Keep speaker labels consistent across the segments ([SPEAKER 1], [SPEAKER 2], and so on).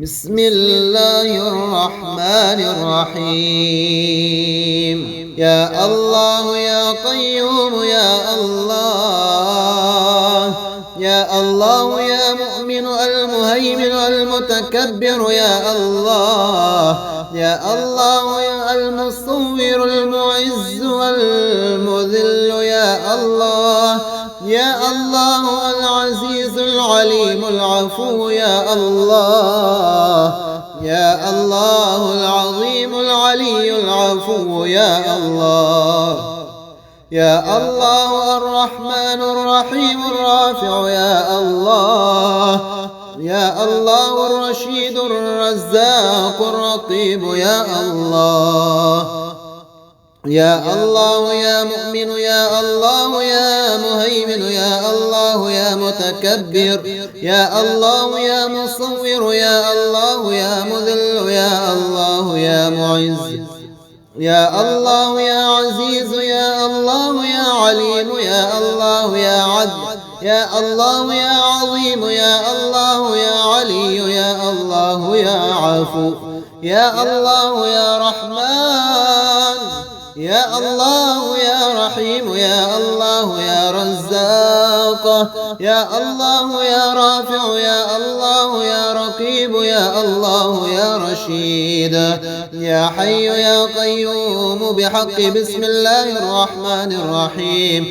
[SPEAKER 1] بسم الله الرحمن الرحيم. يا الله يا قيوم يا الله، يا الله يا مؤمن المهيمن المتكبر يا الله، يا الله يا المصور المعز والمذل يا الله، يا الله العزيز العليم العفو يا الله، يا الله العظيم العلي العفو يا الله، يا الله الرحمن الرحيم الرافع يا الله، يا الله الرشيد الرزاق الرقيب يا الله، يا الله يا مؤمن يا الله يا مهيمن يا الله يا متكبر يا الله يا مصور يا الله يا مذل يا الله يا معز يا الله يا عزيز يا الله يا عليم يا الله يا عدل يا الله يا عظيم يا الله يا علي يا الله يا عفو يا الله يا رحمن يا الله يا رحيم يا الله يا رزاق يا الله يا رافع يا الله يا رقيب يا الله يا رشيد يا حي يا قيوم بحق بسم الله الرحمن الرحيم.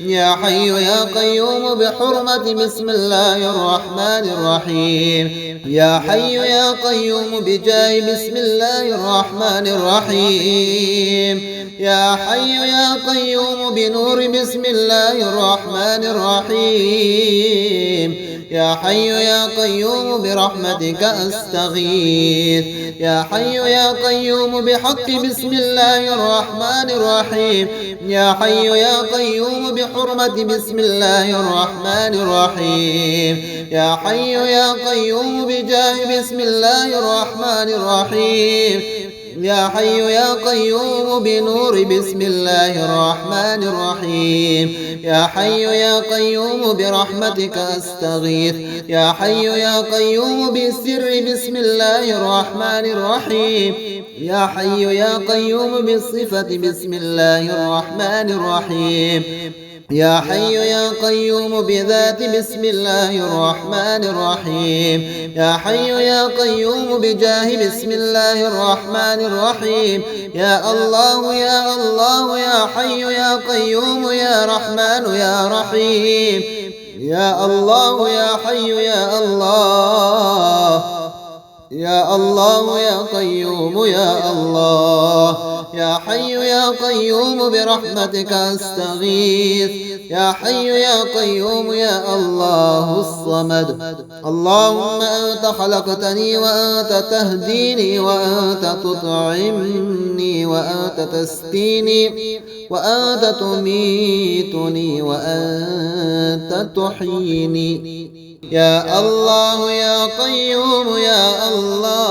[SPEAKER 1] يا حي يا قيوم بحرمة بسم الله الرحمن الرحيم. يا حي يا قيوم بجاه بسم الله الرحمن الرحيم. يا حي يا قيوم بنور بسم الله الرحمن الرحيم. يا حي يا قيوم برحمتك أستغيث. يا حي يا قيوم بحق بسم الله الرحمن الرحيم. يا حي يا قيوم بحرمة بسم الله الرحمن الرحيم. يا حي يا قيوم بجاه بسم الله الرحمن الرحيم. يا حي يا قيوم بنور بسم الله الرحمن الرحيم. يا حي يا قيوم برحمتك أستغيث. يا حي يا قيوم بسر بسم الله الرحمن الرحيم. يا حي يا قيوم بالصفة بسم الله الرحمن الرحيم. يا حي يا قيوم بذات بسم الله الرحمن الرحيم. يا حي يا قيوم بجاه بسم الله الرحمن الرحيم. يا الله يا الله يا حي يا قيوم يا رحمن يا رحيم. يا الله يا حي يا الله، يا الله يا قيوم يا الله، يا حي يا قيوم برحمتك أستغيث. يا حي يا قيوم يا الله الصمد. اللهم أنت خلقتني وأنت تهديني وأنت تطعمني وأنت تسقيني وأنت تميتني وأنت تحييني. يا الله يا قيوم يا الله،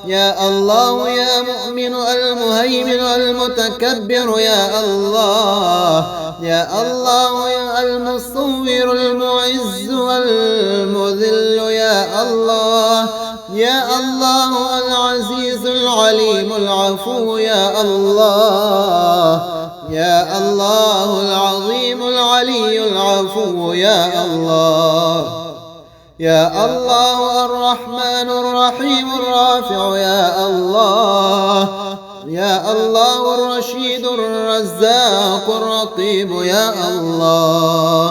[SPEAKER 1] يا الله يا مؤمن المهيمن المتكبر يا الله، يا الله يا المصور المعز والمذل يا الله، يا الله العزيز العليم العفو يا الله، يا الله العظيم العلي العفو يا الله، يا الله الرحمن الرحيم الرافع يا الله، يا الله الرشيد الرزاق الرقيب يا الله،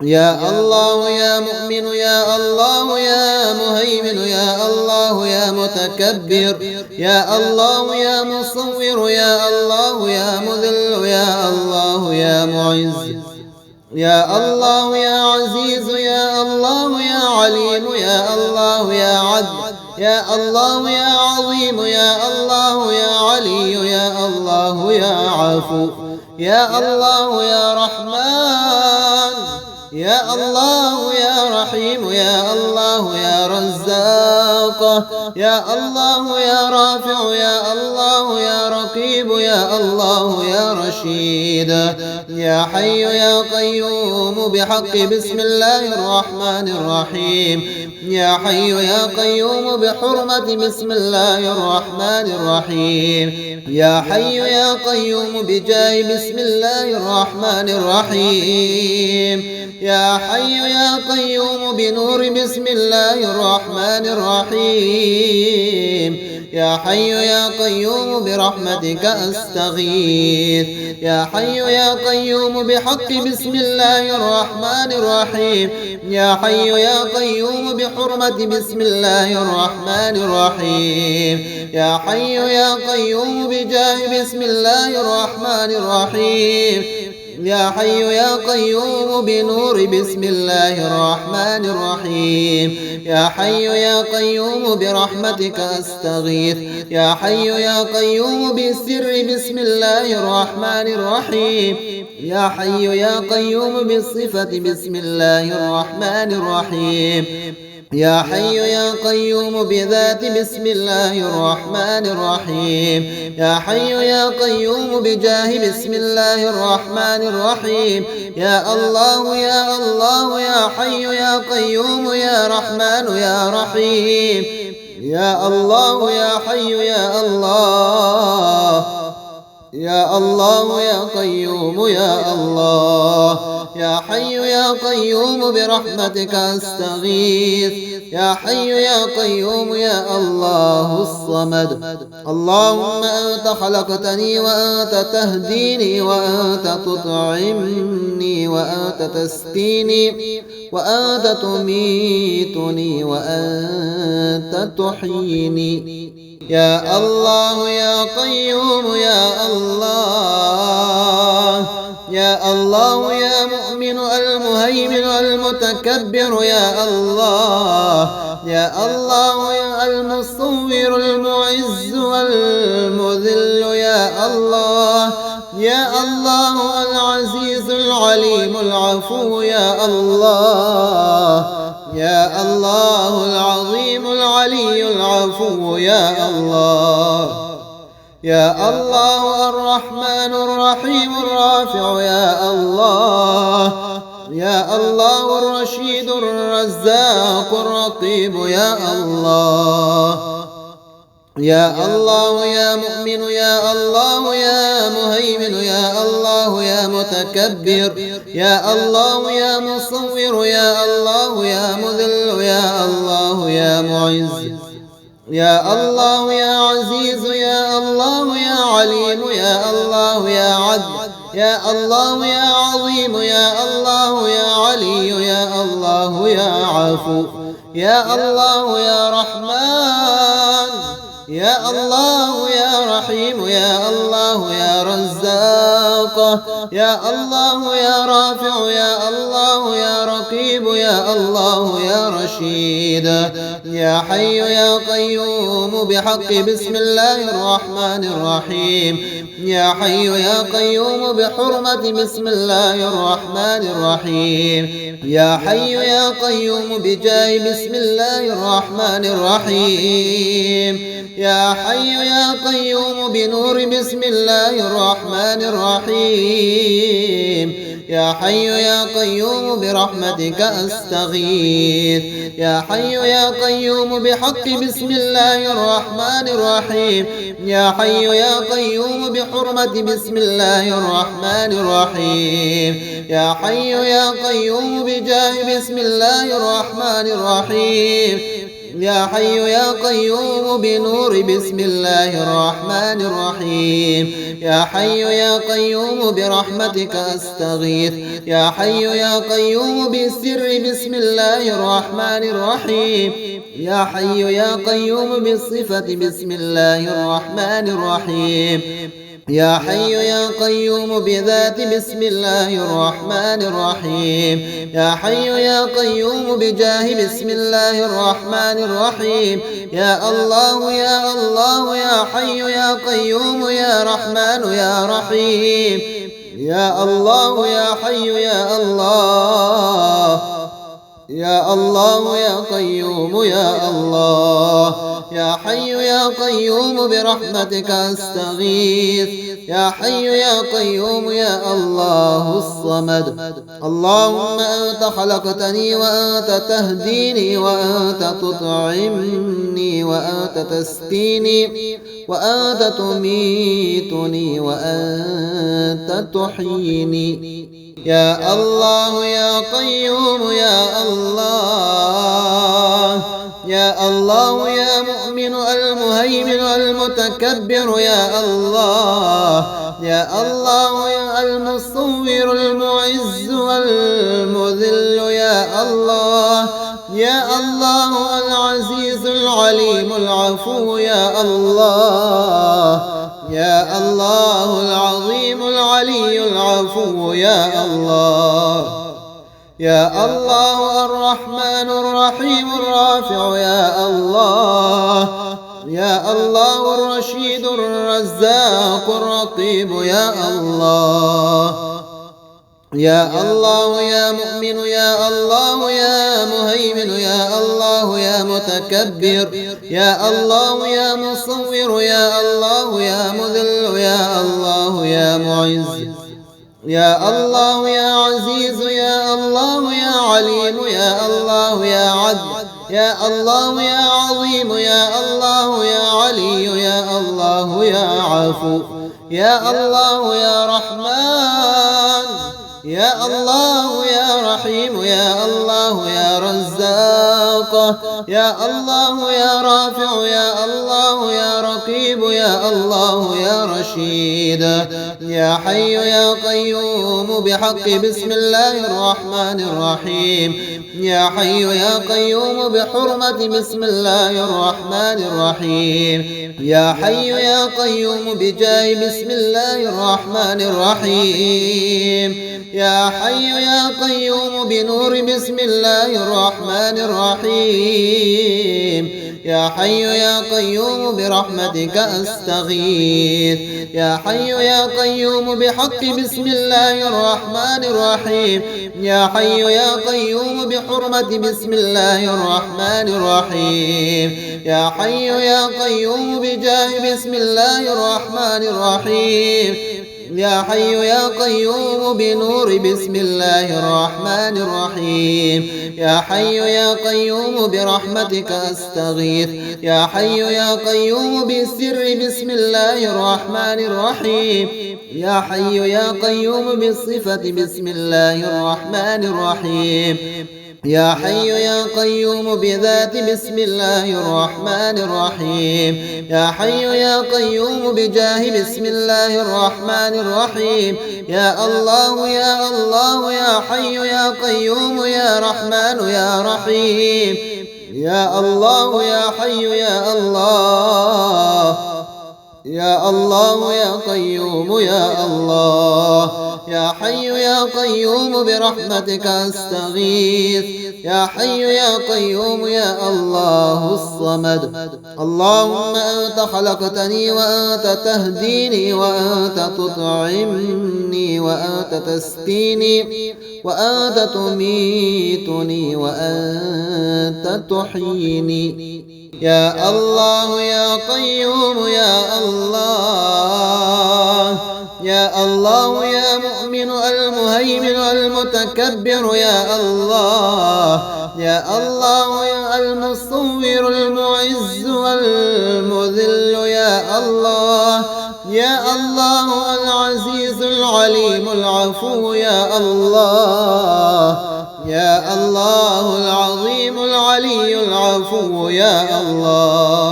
[SPEAKER 1] يا الله يا مؤمن يا الله يا مهيمن يا الله يا متكبر يا الله يا مصور يا الله يا مذل يا الله يا معز يا الله يا عزيز يا الله يا عليم يا الله يا عدل يا الله يا عظيم يا الله يا علي يا الله يا عفو يا الله يا رحمن يا الله يا رحيم يا الله يا رزاق يا الله يا رافع يا الله يا رقيب يا الله يا رشيد يا حي يا قيوم بحق بسم الله الرحمن الرحيم يا حي يا قيوم بحرمة بسم الله الرحمن الرحيم يا حي يا قيوم بجاه بسم الله الرحمن الرحيم يا حي يا قيوم بنور بسم الله الرحمن الرحيم يا حي يا قيوم برحمتك أستغيث يا حي يا قيوم بحق بسم الله الرحمن الرحيم يا حي يا قيوم بحرمة بسم الله الرحمن الرحيم يا حي يا قيوم بجاه بسم الله الرحمن الرحيم يا حي يا قيوم بنور بسم الله الرحمن الرحيم يا حي يا قيوم برحمتك أستغيث يا حي يا قيوم بسر بسم الله الرحمن الرحيم يا حي يا قيوم بالصفة بسم الله الرحمن الرحيم يا حي يا قيوم بذات بسم الله الرحمن الرحيم يا حي يا قيوم بجاه بسم الله الرحمن الرحيم يا الله يا الله يا حي يا قيوم يا رحمن يا رحيم يا الله يا حي يا الله يا الله يا قيوم يا الله يا حي يا قيوم برحمتك أستغيث يا حي يا قيوم يا الله الصمد اللهم أنت خلقتني وأنت تهديني وأنت تطعمني وأنت تسقيني وأنت تميتني وأنت تحييني يا الله يا قيوم يا الله يا الله يا مؤمن المهيمن المتكبر يا الله يا الله يا المصور المعز والمذل يا الله يا الله العزيز العليم العفو يا الله يا الله العظيم العلي العفو يا الله يا الله الرحمن الرحيم الرافع يا الله يا الله الرشيد الرزاق الرقيب يا الله يا الله يا مؤمن يا الله يا مهيمن يا الله يا متكبر يا الله يا مصور يا الله يا مذل يا الله يا معز يا الله يا عزيز يا الله يا عليم يا الله يا عدل يا الله يا عظيم يا الله يا علي يا الله يا عفو يا الله يا رحمن يا الله يا رحيم يا الله يا رزاق يا الله يا رافع يا الله يا رقيب يا الله يا رشيد يا حي يا قيوم بحق بسم الله الرحمن الرحيم يا حي يا قيوم بحرمة بسم الله الرحمن الرحيم يا حي يا قيوم بجاه بسم الله الرحمن الرحيم يا حي يا قيوم بنور بسم الله الرحمن الرحيم يا حي يا قيوم برحمتك أستغيث يا حي يا قيوم بحق بسم الله الرحمن الرحيم يا حي يا قيوم بحرمة بسم الله الرحمن الرحيم يا حي يا قيوم بجاه بسم الله الرحمن الرحيم يا حي يا قيوم بنور بسم الله الرحمن الرحيم يا حي يا قيوم برحمتك أستغيث يا حي يا قيوم بسر بسم الله الرحمن الرحيم يا حي يا قيوم بالصفة بسم الله الرحمن الرحيم يا حي يا قيوم بذات بسم الله الرحمن الرحيم يا حي يا قيوم بجاه بسم الله الرحمن الرحيم يا الله يا الله يا حي يا قيوم يا رحمن يا رحيم يا الله يا حي يا الله، يا الله يا قيوم يا الله، يا حي يا قيوم برحمتك أستغيث، يا حي يا قيوم يا الله الصمد. اللهم أنت خلقتني وأنت تهديني وأنت تطعمني وأنت تسقيني وأنت تميتني وأنت تحييني. يا الله يا قيوم يا الله، يا الله يا مؤمن المهيمن المتكبر يا الله، يا الله يا المصور المعز والمذل يا الله، يا الله العزيز العليم العفو يا الله، يا الله العظيم العلي العفو يا الله، يا الله الرحمن الرحيم الرافع يا الله، يا الله الرشيد الرزاق الرقيب يا الله، يا الله يا مؤمن يا الله يا مهيمن يا الله يا متكبر يا الله يا مصور يا الله يا مذل يا الله يا معز، يا الله يا عزيز يا الله يا عليم يا الله يا عدل يا الله يا عظيم يا الله يا علي يا الله يا عفو يا الله يا رحمن يا الله يا رحيم يا الله يا رزاق يا الله يا رافع يا الله يا رقيب يا الله يا رشيد. يا حي يا قيوم بحق بسم الله الرحمن الرحيم، يا حي يا قيوم بحرمة بسم الله الرحمن الرحيم، يا حي يا قيوم بجاه بسم الله الرحمن الرحيم، يا حي يا قيوم بنور بسم الله الرحمن الرحيم، يا حي يا قيوم برحمتك أستغيث، يا حي يا قيوم بحق بسم الله الرحمن الرحيم، يا حي يا قيوم بحرمة بسم الله الرحمن الرحيم، يا حي يا قيوم بجاه بسم الله الرحمن الرحيم، يا حي يا قيوم بنور بسم الله الرحمن الرحيم، يا حي يا قيوم برحمتك أستغيث، يا حي يا قيوم بسر بسم الله الرحمن الرحيم، يا حي يا قيوم بالصفة بسم الله الرحمن الرحيم، يا حي يا قيوم بذات بسم الله الرحمن الرحيم، يا حي يا قيوم بجاه بسم الله الرحمن الرحيم، يا الله يا الله يا حي يا قيوم يا رحمن يا رحيم، يا الله يا حي يا الله، يا الله يا قيوم يا الله، يا حي يا قيوم برحمتك أستغيث، يا حي يا قيوم يا الله الصمد. اللهم أنت خلقتني وأنت تهديني وأنت تطعمني وأنت تسقيني وأنت تميتني وأنت تحييني. يا الله يا قيوم يا الله، يا الله يا مؤمن المهيمن المتكبر يا الله، يا الله يا المصور المعز والمذل يا الله، يا الله العزيز العليم العفو يا الله، يا الله العظيم العلي العفو يا الله،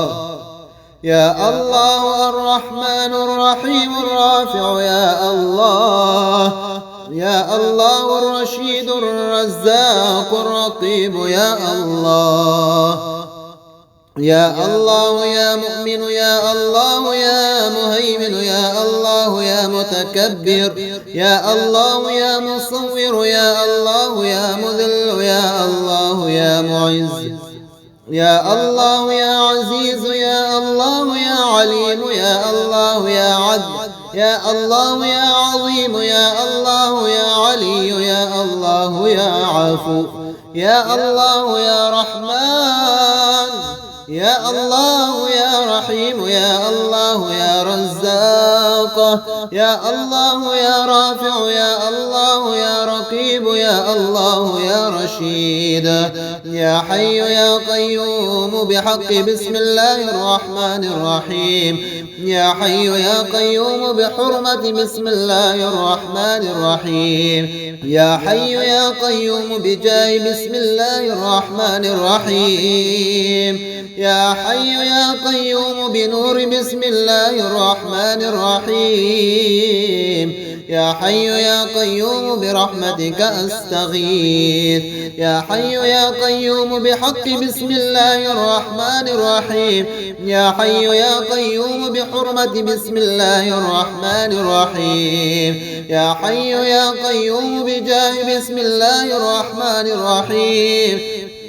[SPEAKER 1] يا الله الرحمن الرحيم الرافع يا الله، يا الله الرشيد الرزاق الرقيب يا الله، يا الله يا مؤمن يا الله يا مهيمن يا الله يا متكبر يا الله يا مصور يا الله يا مذل يا الله يا معز، يا الله يا عزيز يا الله يا عليم يا الله يا عدل يا الله يا عظيم يا الله يا علي يا الله يا عفو يا الله يا رحمن يا الله يا رحيم يا الله يا رزاق يا الله يا رافع يا الله يا رقيب يا الله يا رشيد يا حي يا قيوم بحق بسم الله الرحمن الرحيم يا حي يا قيوم بحرمة بسم الله الرحمن الرحيم يا حي يا قيوم بجاه بسم الله الرحمن الرحيم يا حي يا قيوم بنور بسم الله الرحمن الرحيم يا حي يا قيوم برحمتك أستغيث يا حي يا قيوم بحق بسم الله الرحمن الرحيم يا حي يا قيوم بحرمة بسم الله الرحمن الرحيم يا حي يا قيوم بجاه بسم الله الرحمن الرحيم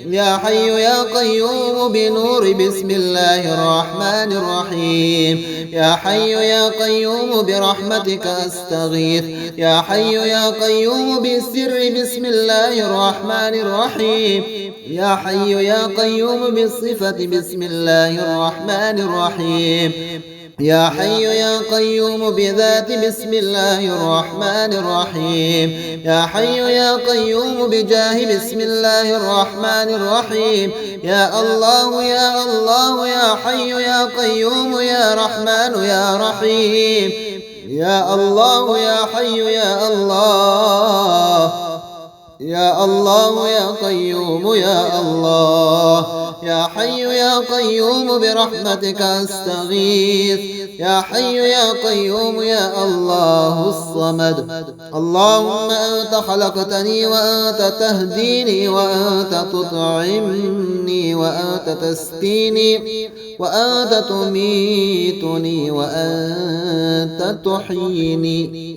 [SPEAKER 1] يا حي يا قيوم بنور بسم الله الرحمن الرحيم يا حي يا قيوم برحمتك أستغيث يا حي يا قيوم بسر بسم الله الرحمن الرحيم يا حي يا قيوم بالصفة بسم الله الرحمن الرحيم يا حي يا قيوم بذات بسم الله الرحمن الرحيم يا حي يا قيوم بجاه بسم الله الرحمن الرحيم يا الله يا الله يا حي يا قيوم يا رحمن يا رحيم يا الله يا حي يا الله يا الله يا قيوم يا الله يا حي يا قيوم برحمتك أستغيث يا حي يا قيوم يا الله الصمد اللهم أنت خلقتني وأنت تهديني وأنت تطعمني وأنت تسقيني وأنت تميتني وأنت تحييني